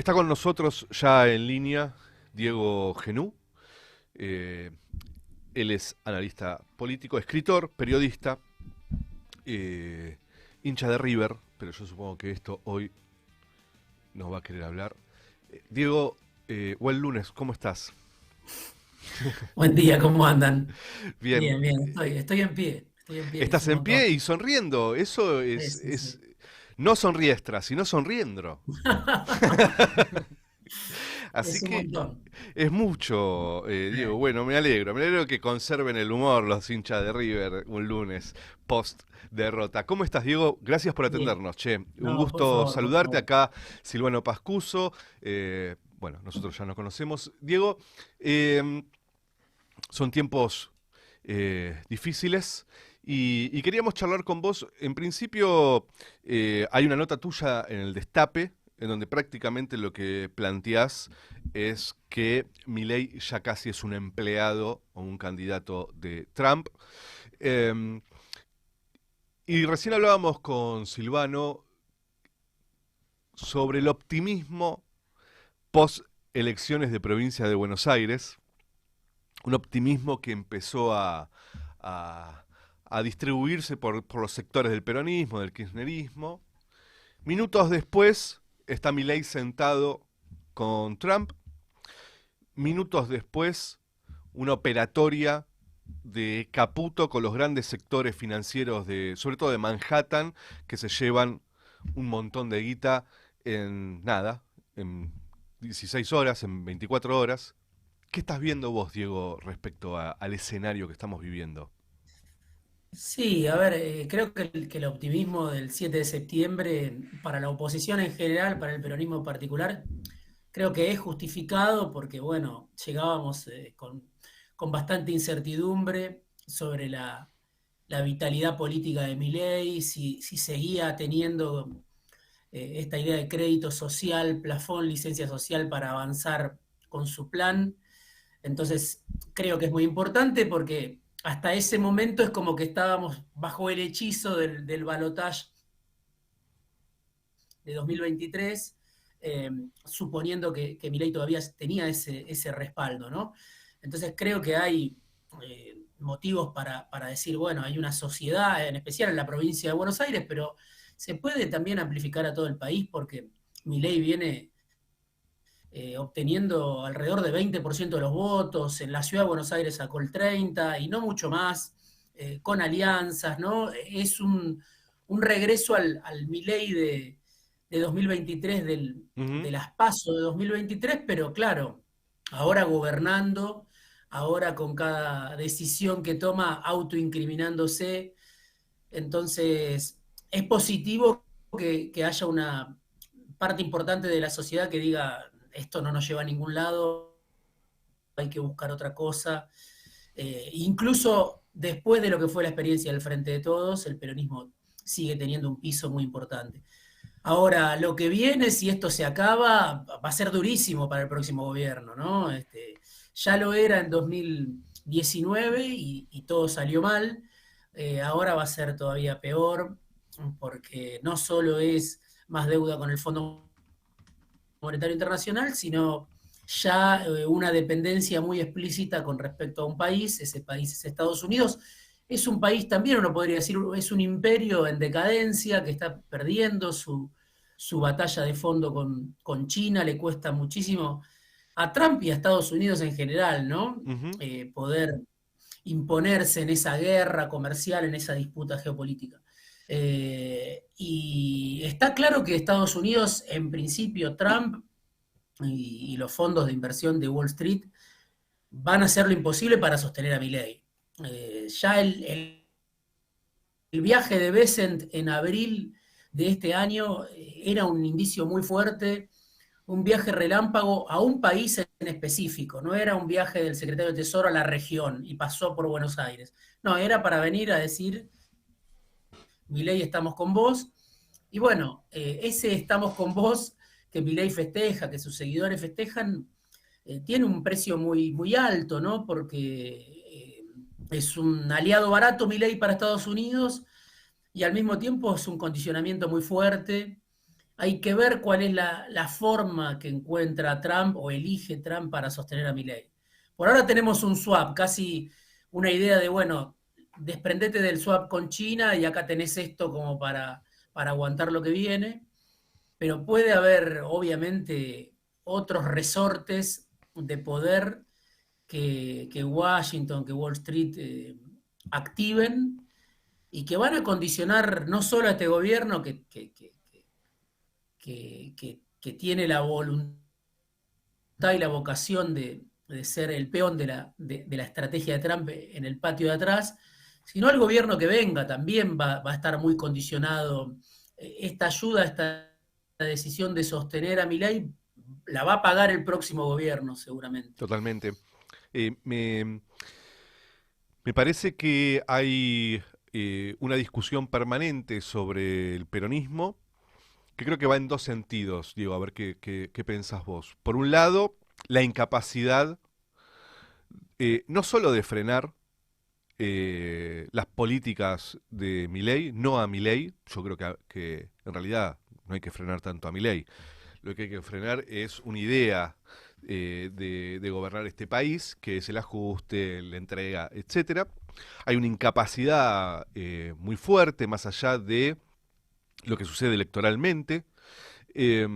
Está con nosotros ya en línea Diego Genú. Eh, Él es analista político, escritor, periodista, eh, hincha de River, pero yo supongo que esto hoy nos va a querer hablar. Diego, buen lunes, ¿cómo estás? Buen día, ¿cómo andan? Bien, Bien, bien, estoy en pie, es estás un en pie montón. y sonriendo. Eso Sí, es, sí, es sí. no sonriestra, sino sonriendo. Así Es un que montón. es mucho, Diego. Eh, Bueno, me alegro que conserven el humor los hinchas de River un lunes post derrota. ¿Cómo estás, Diego? Gracias por Bien. atendernos, che. Un No, gusto por saludarte favor. acá, Silvano Pascuso. Bueno, nosotros ya nos conocemos. Diego, eh, son tiempos difíciles y queríamos charlar con vos. En principio, hay una nota tuya en el Destape, en donde prácticamente lo que planteás es que Milei ya casi es un empleado o un candidato de Trump. Eh, y recién hablábamos con Silvano sobre el optimismo post elecciones de provincia de Buenos Aires, un optimismo que empezó a, a distribuirse por los sectores del peronismo, del kirchnerismo. Minutos después está Milei sentado con Trump. Minutos después, una operatoria de Caputo con los grandes sectores financieros de, sobre todo de Manhattan, que se llevan un montón de guita en nada, en 16 horas, en 24 horas. ¿Qué estás viendo vos, Diego, respecto al escenario que estamos viviendo? Sí, a ver, creo que el optimismo del 7 de septiembre para la oposición en general, para el peronismo en particular, creo que es justificado porque, bueno, llegábamos con bastante incertidumbre sobre la vitalidad política de Milei, si seguía teniendo esta idea de crédito social, plafón, licencia social para avanzar con su plan. Entonces, creo que es muy importante porque hasta ese momento es como que estábamos bajo el hechizo del balotaje de 2023, suponiendo que Milei todavía tenía ese respaldo, ¿no? Entonces, creo que hay motivos para decir, bueno, hay una sociedad, en especial en la provincia de Buenos Aires, pero se puede también amplificar a todo el país porque Milei viene obteniendo alrededor de 20% de los votos, en la ciudad de Buenos Aires sacó el 30% y no mucho más, con alianzas, ¿no? Es un regreso al Milei de 2023, de Ujú. las PASO de 2023, pero claro, ahora gobernando, ahora con cada decisión que toma autoincriminándose, entonces es positivo que haya una parte importante de la sociedad que diga, esto no nos lleva a ningún lado, hay que buscar otra cosa. Incluso después de lo que fue la experiencia del Frente de Todos, el peronismo sigue teniendo un piso muy importante. Ahora, lo que viene, si esto se acaba, va a ser durísimo para el próximo gobierno, ¿no? Ya lo era en 2019 y todo salió mal. Ahora va a ser todavía peor porque no solo es más deuda con el Fondo Monetario Internacional, sino ya una dependencia muy explícita con respecto a un país. Ese país es Estados Unidos. Es un país también, uno podría decir, es un imperio en decadencia que está perdiendo su batalla de fondo con China, le cuesta muchísimo a Trump y a Estados Unidos en general, ¿no? Ujú. Poder imponerse en esa guerra comercial, en esa disputa geopolítica. Y está claro que Estados Unidos, en principio, Trump y los fondos de inversión de Wall Street van a hacer lo imposible para sostener a Milley. Ya el viaje de Bessent en abril de este año era un indicio muy fuerte, un viaje relámpago a un país en específico, no era un viaje del secretario de Tesoro a la región y pasó por Buenos Aires. No, era para venir a decir, Milei, estamos con vos. Y bueno, ese estamos con vos que Milei festeja, que sus seguidores festejan, tiene un precio muy, muy alto, ¿no? Porque es un aliado barato Milei para Estados Unidos y al mismo tiempo es un condicionamiento muy fuerte. hay que ver cuál es la forma que encuentra Trump o elige Trump para sostener a Milei. Por ahora tenemos un swap, casi una idea de, bueno, desprendete del swap con China y acá tenés esto como para aguantar lo que viene, pero puede haber, obviamente, otros resortes de poder que Washington, que Wall Street activen y que van a condicionar no solo a este gobierno que tiene la voluntad y la vocación de ser el peón de la estrategia de Trump en el patio de atrás, sino el gobierno que venga también va a estar muy condicionado. Esta ayuda, esta decisión de sostener a Milei, la va a pagar el próximo gobierno seguramente. Totalmente. Eh, me, Me parece que hay una discusión permanente sobre el peronismo, que creo que va en dos sentidos, Diego, a ver qué pensás vos. Por un lado, la incapacidad no solo de frenar las políticas de Milei, no a Milei, yo creo que en realidad no hay que frenar tanto a Milei, lo que hay que frenar es una idea de gobernar este país, que es el ajuste, la entrega, etcétera. Hay una incapacidad muy fuerte, más allá de lo que sucede electoralmente. Eh,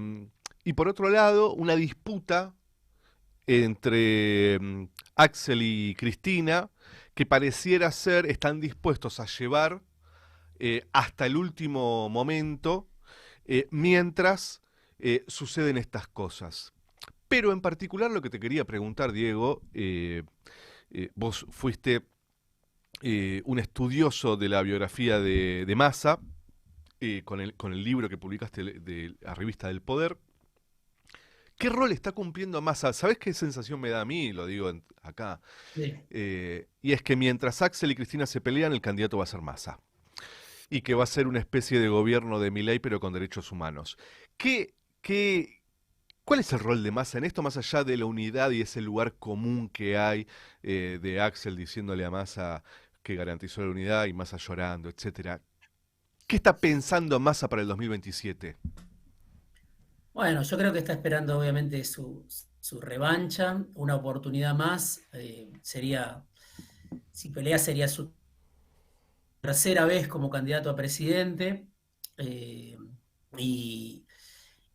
y por otro lado, una disputa entre Axel y Cristina, que pareciera ser, están dispuestos a llevar hasta el último momento, mientras suceden estas cosas. Pero en particular lo que te quería preguntar, Diego, vos fuiste un estudioso de la biografía de Massa, con el libro que publicaste de la revista del Poder. ¿Qué rol está cumpliendo Massa? ¿Sabés qué sensación me da a mí? Lo digo acá. Sí. Y es que mientras Axel y Cristina se pelean, el candidato va a ser Massa. Y que va a ser una especie de gobierno de Milei, pero con derechos humanos. ¿Qué, qué, ¿Cuál es el rol de Massa en esto, más allá de la unidad y ese lugar común que hay de Axel diciéndole a Massa que garantizó la unidad y Massa llorando, etcétera? ¿Qué está pensando Massa para el 2027? Bueno, yo creo que está esperando obviamente su revancha, una oportunidad más. Si pelea, sería su tercera vez como candidato a presidente. Eh, y,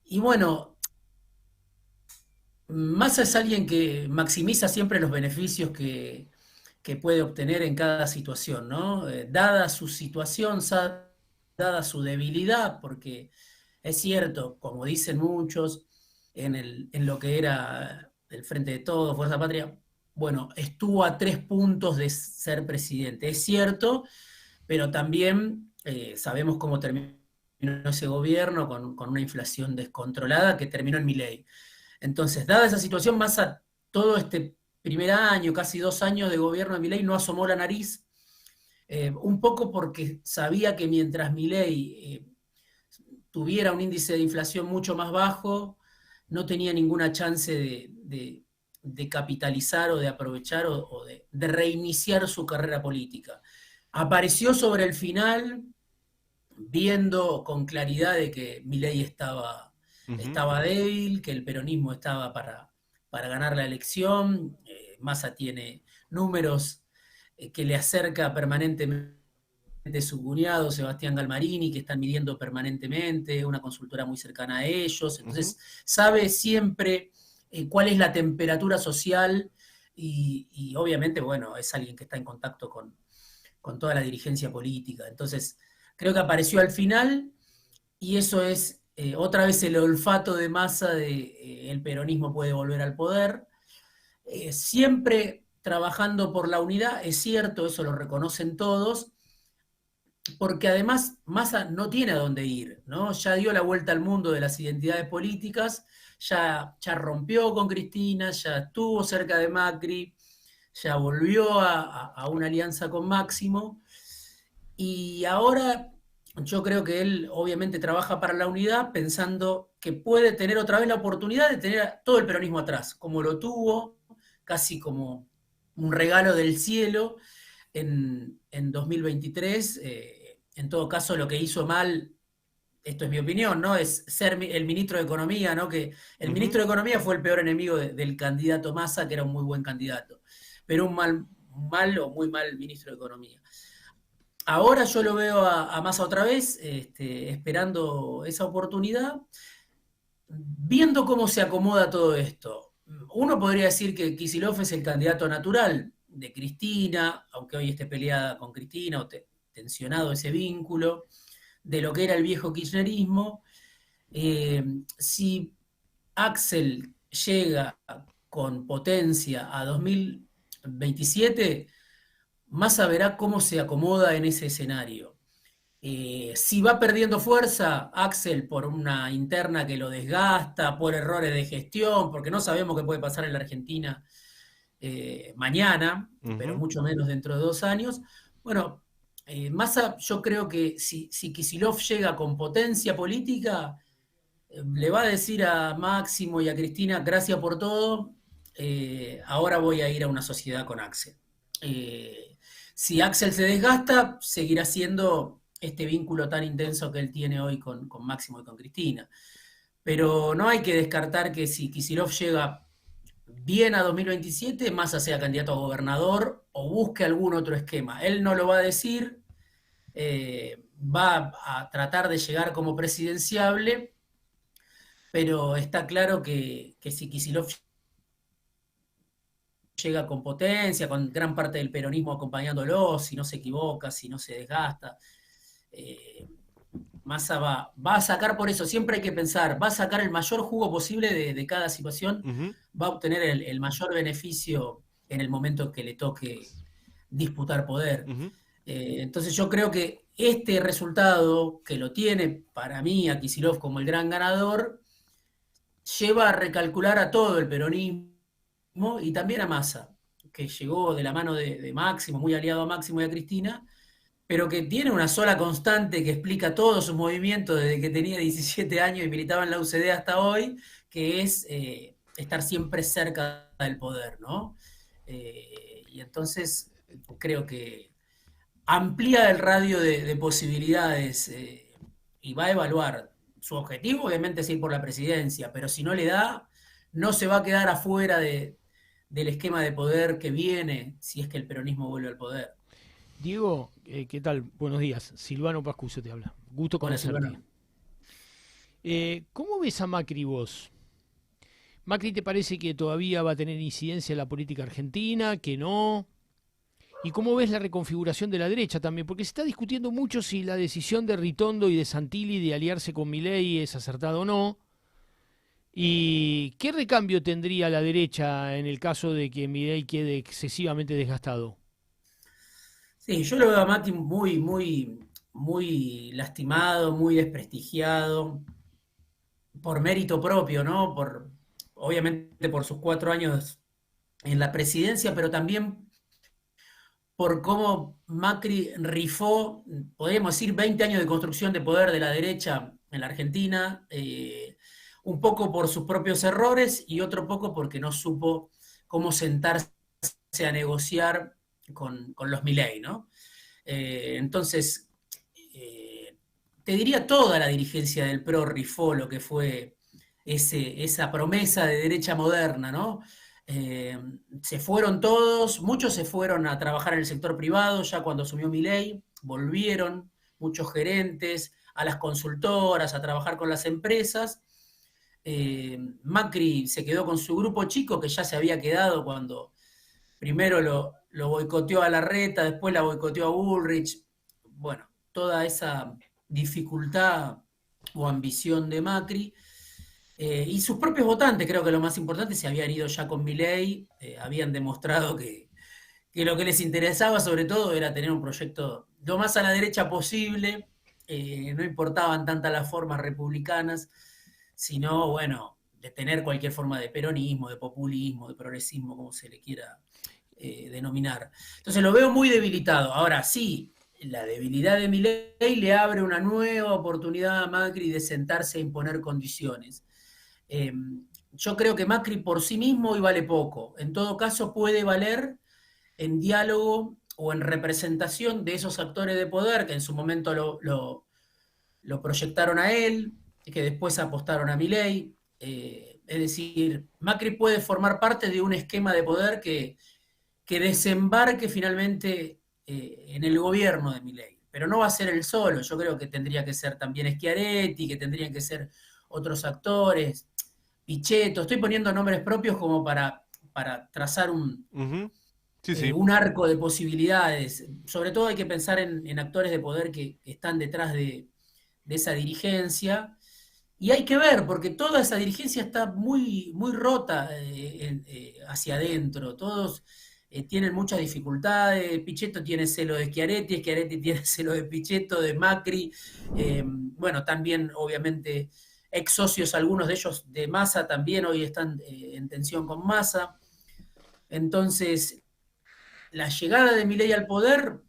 y bueno, Massa es alguien que maximiza siempre los beneficios que puede obtener en cada situación, ¿no? Dada su situación, dada su debilidad, porque es cierto, como dicen muchos, en lo que era el Frente de Todos, Fuerza Patria, bueno, estuvo a 3 puntos de ser presidente. Es cierto, pero también sabemos cómo terminó ese gobierno con una inflación descontrolada que terminó en Milei. Entonces, dada esa situación, Massa, todo este primer año, casi 2 años de gobierno de Milei, no asomó la nariz, un poco porque sabía que mientras Milei tuviera un índice de inflación mucho más bajo, no tenía ninguna chance de capitalizar o de aprovechar o de reiniciar su carrera política. Apareció sobre el final, viendo con claridad de que Milei Ujú. estaba débil, que el peronismo estaba para ganar la elección. Massa tiene números que le acerca permanentemente su cuñado, Sebastián Galmarini, que están midiendo permanentemente, una consultora muy cercana a ellos. Ujú. Entonces, sabe siempre cuál es la temperatura social y obviamente, bueno, es alguien que está en contacto con toda la dirigencia política. Entonces, creo que apareció al final y eso es otra vez el olfato de Massa de el peronismo puede volver al poder. Siempre trabajando por la unidad, es cierto, eso lo reconocen todos, porque además Massa no tiene a dónde ir, ¿no? Ya dio la vuelta al mundo de las identidades políticas, ya rompió con Cristina, ya estuvo cerca de Macri, ya volvió a una alianza con Máximo, y ahora yo creo que él obviamente trabaja para la unidad pensando que puede tener otra vez la oportunidad de tener a todo el peronismo atrás, como lo tuvo, casi como un regalo del cielo en 2023. En todo caso, lo que hizo mal esto es mi opinión, ¿no? Es ser el ministro de Economía, ¿no? Que el Ujú. ministro de Economía fue el peor enemigo del candidato Massa, que era un muy buen candidato, pero un mal o muy mal ministro de Economía. Ahora yo lo veo a Massa otra vez, esperando esa oportunidad, viendo cómo se acomoda todo esto. Uno podría decir que Kicillof es el candidato natural de Cristina, aunque hoy esté peleada con Cristina o tensionado ese vínculo, de lo que era el viejo kirchnerismo. Si Axel llega con potencia a 2027, Massa verá cómo se acomoda en ese escenario. Si va perdiendo fuerza, Axel, por una interna que lo desgasta, por errores de gestión, porque no sabemos qué puede pasar en la Argentina mañana, pero Ujú. mucho menos dentro de 2 años. Bueno, Massa, yo creo que si Kicillof llega con potencia política, le va a decir a Máximo y a Cristina, gracias por todo, ahora voy a ir a una sociedad con Axel. Eh, si Axel se desgasta, seguirá siendo este vínculo tan intenso que él tiene hoy con Máximo y con Cristina. Pero no hay que descartar que si Kicillof llega bien a 2027, Massa sea candidato a gobernador o busque algún otro esquema. Él no lo va a decir, va a tratar de llegar como presidenciable, pero está claro que si Kicillof llega con potencia, con gran parte del peronismo acompañándolo, si no se equivoca, si no se desgasta, eh, Massa va a sacar por eso, siempre hay que pensar, va a sacar el mayor jugo posible de cada situación, Ujú. va a obtener el mayor beneficio en el momento que le toque disputar poder. Ujú. Entonces yo creo que este resultado, que lo tiene para mí a Kicillof como el gran ganador, lleva a recalcular a todo el peronismo y también a Massa, que llegó de la mano de Máximo, muy aliado a Máximo y a Cristina, pero que tiene una sola constante que explica todos sus movimientos desde que tenía 17 años y militaba en la UCD hasta hoy, que es estar siempre cerca del poder, ¿no? Y entonces creo que amplía el radio de posibilidades y va a evaluar. Su objetivo, obviamente, es ir por la presidencia, pero si no le da, no se va a quedar afuera del esquema de poder que viene si es que el peronismo vuelve al poder. Diego, ¿qué tal? Buenos días. Silvano Pascuso te habla. Gusto Hola, conocerte. Silvana. ¿Cómo ves a Macri vos? ¿Macri te parece que todavía va a tener incidencia en la política argentina? ¿Que no? ¿Y cómo ves la reconfiguración de la derecha también? Porque se está discutiendo mucho si la decisión de Ritondo y de Santilli de aliarse con Milei es acertada o no. ¿Y qué recambio tendría la derecha en el caso de que Milei quede excesivamente desgastado? Sí, yo lo veo a Mati muy, muy, muy lastimado, muy desprestigiado, por mérito propio, ¿no? Obviamente por sus 4 años en la presidencia, pero también por cómo Macri rifó, podríamos decir, 20 años de construcción de poder de la derecha en la Argentina, un poco por sus propios errores y otro poco porque no supo cómo sentarse a negociar con los Milei, ¿no? Entonces, eh, te diría toda la dirigencia del PRO rifó lo que fue esa promesa de derecha moderna, ¿no? Eh, Se fueron todos, muchos se fueron a trabajar en el sector privado ya cuando asumió Milei, volvieron muchos gerentes a las consultoras, a trabajar con las empresas. Macri se quedó con su grupo chico que ya se había quedado cuando primero lo boicoteó a Larreta, después la boicoteó a Bullrich. Bueno, toda esa dificultad o ambición de Macri. Y sus propios votantes, creo que lo más importante, se habían ido ya con Milei, habían demostrado que lo que les interesaba sobre todo era tener un proyecto lo más a la derecha posible, no importaban tantas las formas republicanas, sino, bueno, de tener cualquier forma de peronismo, de populismo, de progresismo, como se le quiera denominar. Entonces lo veo muy debilitado. Ahora sí, la debilidad de Milei le abre una nueva oportunidad a Macri de sentarse a imponer condiciones. Eh, yo creo que Macri por sí mismo hoy vale poco. En todo caso puede valer en diálogo o en representación de esos actores de poder que en su momento lo proyectaron a él, que después apostaron a Milei. Es decir, Macri puede formar parte de un esquema de poder que desembarque finalmente en el gobierno de Milei. Pero no va a ser él solo, yo creo que tendría que ser también Schiaretti, que tendrían que ser otros actores, Pichetto, estoy poniendo nombres propios como para trazar Ujú. Sí, sí. un arco de posibilidades. Sobre todo hay que pensar en actores de poder que están detrás de esa dirigencia. Y hay que ver, porque toda esa dirigencia está muy, muy rota hacia adentro. Todos tienen muchas dificultades. Pichetto tiene celo de Schiaretti, Schiaretti tiene celo de Pichetto, de Macri. Bueno, también, obviamente, ex socios, algunos de ellos de Massa, también hoy están en tensión con Massa. Entonces, la llegada de Milei al poder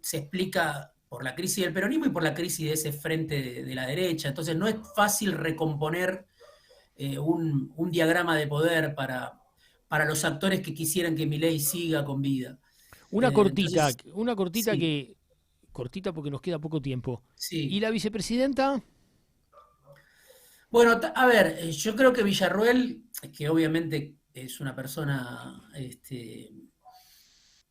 se explica por la crisis del peronismo y por la crisis de ese frente de la derecha. Entonces no es fácil recomponer un diagrama de poder para los actores que quisieran que Milei siga con vida. Entonces, Una cortita sí, que, cortita porque nos queda poco tiempo. ¿Y sí. la vicepresidenta? Bueno, a ver, yo creo que Villarroel, que obviamente es una persona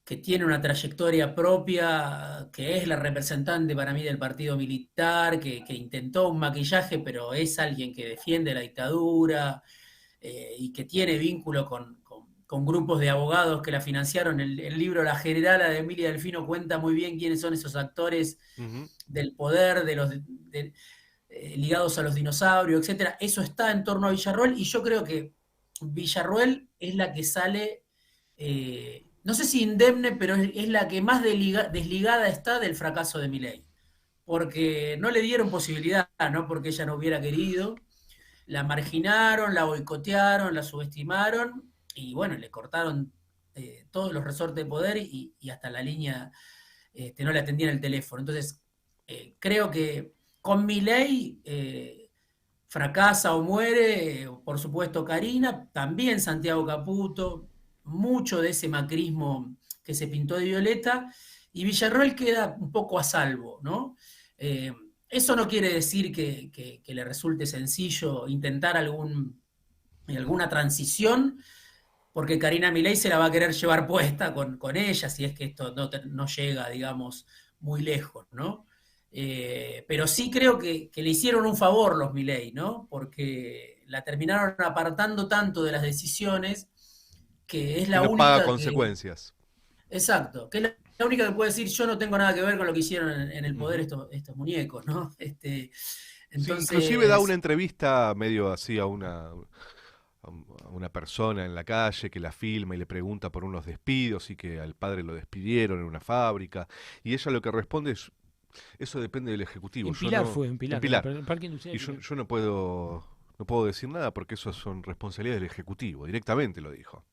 que tiene una trayectoria propia, que es la representante para mí del partido militar, que intentó un maquillaje, pero es alguien que defiende la dictadura y que tiene vínculo con grupos de abogados que la financiaron. El libro La Generala de Emilia Delfino cuenta muy bien quiénes son esos actores Ujú. del poder, ligados a los dinosaurios, etcétera. Eso está en torno a Villarroel y yo creo que Villarroel es la que sale, no sé si indemne, pero es la que más desligada está del fracaso de Milei. Porque no le dieron posibilidad, no porque ella no hubiera querido, la marginaron, la boicotearon, la subestimaron y bueno, le cortaron todos los resortes de poder y hasta la línea no le atendían el teléfono. Entonces, creo que con Milei fracasa o muere, por supuesto, Karina, también Santiago Caputo, mucho de ese macrismo que se pintó de violeta, y Villarroel queda un poco a salvo, ¿no? Eh, Eso no quiere decir que le resulte sencillo intentar alguna transición, porque Karina Milei se la va a querer llevar puesta con ella, si es que esto no llega, digamos, muy lejos, ¿no? Pero sí creo que le hicieron un favor los Milei, ¿no? Porque la terminaron apartando tanto de las decisiones que es Que la no paga única consecuencias. exacto, que es la única que puede decir yo no tengo nada que ver con lo que hicieron en el poder Ujú. estos muñecos, ¿no? Sí, inclusive da una Entonces, entrevista medio así a una persona en la calle que la filma y le pregunta por unos despidos y que al padre lo despidieron en una fábrica. Y ella lo que responde es, eso depende del Ejecutivo. En Yo Pilar no, fue, en en Pilar, Pilar. el Parque Industrial Y de Pilar. yo no puedo decir nada porque eso son responsabilidades del Ejecutivo. Directamente lo dijo.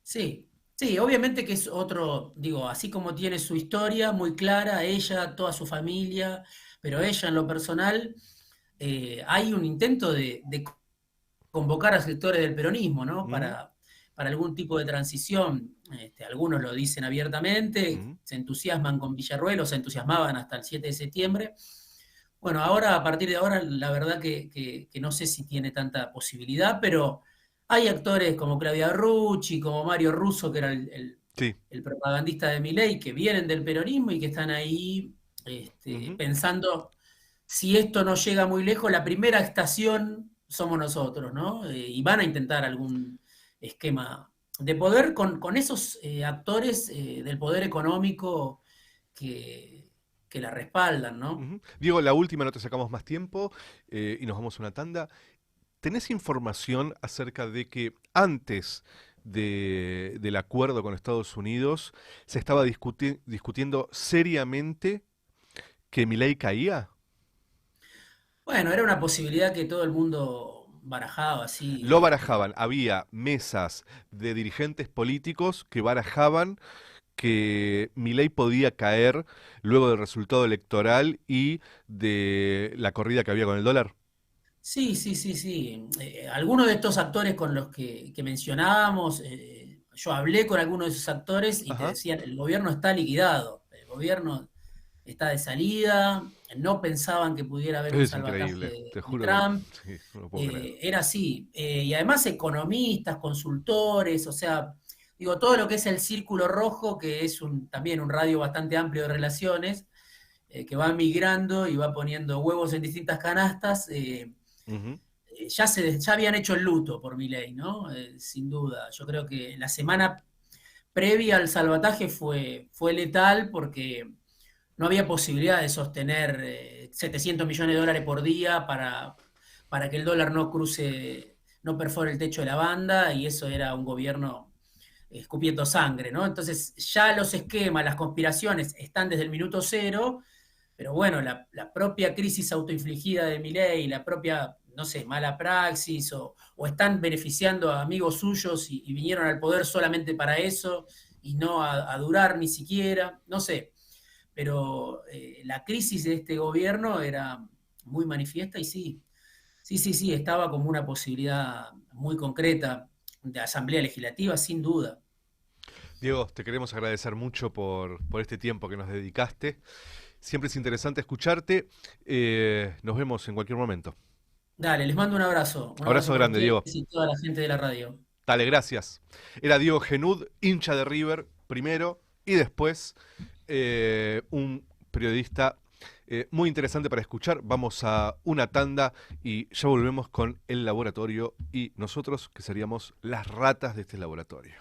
sí, sí, obviamente que es otro, digo, así como tiene su historia muy clara, ella, toda su familia, pero ella en lo personal, hay un intento de convocar a sectores del peronismo, ¿no? Ujú, Para algún tipo de transición. Algunos lo dicen abiertamente, ujú. se entusiasman con Villarruel o se entusiasmaban hasta el 7 de septiembre. Bueno, ahora, a partir de ahora, la verdad que no sé si tiene tanta posibilidad, pero hay actores como Claudia Rucci, como Mario Russo, que era Sí. el propagandista de Milei, que vienen del peronismo y que están ahí Ujú. pensando, si esto no llega muy lejos, la primera estación somos nosotros, ¿no? Y van a intentar algún esquema de poder con esos actores del poder económico que la respaldan, ¿no? Ujú. Diego, la última, no te sacamos más tiempo y nos vamos a una tanda. ¿Tenés información acerca de que antes del acuerdo con Estados Unidos se estaba discutiendo seriamente que Milei caía? Bueno, era una posibilidad que todo el mundo barajaba Lo así. barajaban, había mesas de dirigentes políticos que barajaban que Milei podía caer luego del resultado electoral y de la corrida que había con el dólar. Sí, sí, sí, sí. Algunos de estos actores con los que mencionábamos, yo hablé con algunos de esos actores y te Ajá. decían, el gobierno está liquidado, el gobierno está de salida, no pensaban que pudiera haber un Es salvataje increíble, te de juro que Trump. sí, no lo puedo creer. Era así. Y además economistas, consultores, o sea, digo, todo lo que es el Círculo Rojo, que es también un radio bastante amplio de relaciones, que va migrando y va poniendo huevos en distintas canastas, Ujú. ya habían hecho el luto por Milei, ¿no? Sin duda. Yo creo que la semana previa al salvataje fue letal porque no había posibilidad de sostener 700 millones de dólares por día para que el dólar no cruce, no perfore el techo de la banda, y eso era un gobierno escupiendo sangre, ¿no? Entonces ya los esquemas, las conspiraciones están desde el minuto cero, pero bueno, la propia crisis autoinfligida de Milei, la propia, no sé, mala praxis, o están beneficiando a amigos suyos y vinieron al poder solamente para eso y no a durar ni siquiera, no sé. Pero la crisis de este gobierno era muy manifiesta y sí, sí, sí, sí, estaba como una posibilidad muy concreta de asamblea legislativa, sin duda. Diego, te queremos agradecer mucho por este tiempo que nos dedicaste. Siempre es interesante escucharte. Nos vemos en cualquier momento. Dale, les mando un Abrazo abrazo para grande, ustedes Diego. y toda la gente de la radio. Dale, gracias. Era Diego Genud, hincha de River primero y después un periodista muy interesante para escuchar. Vamos a una tanda y ya volvemos con el laboratorio y nosotros que seríamos las ratas de este laboratorio.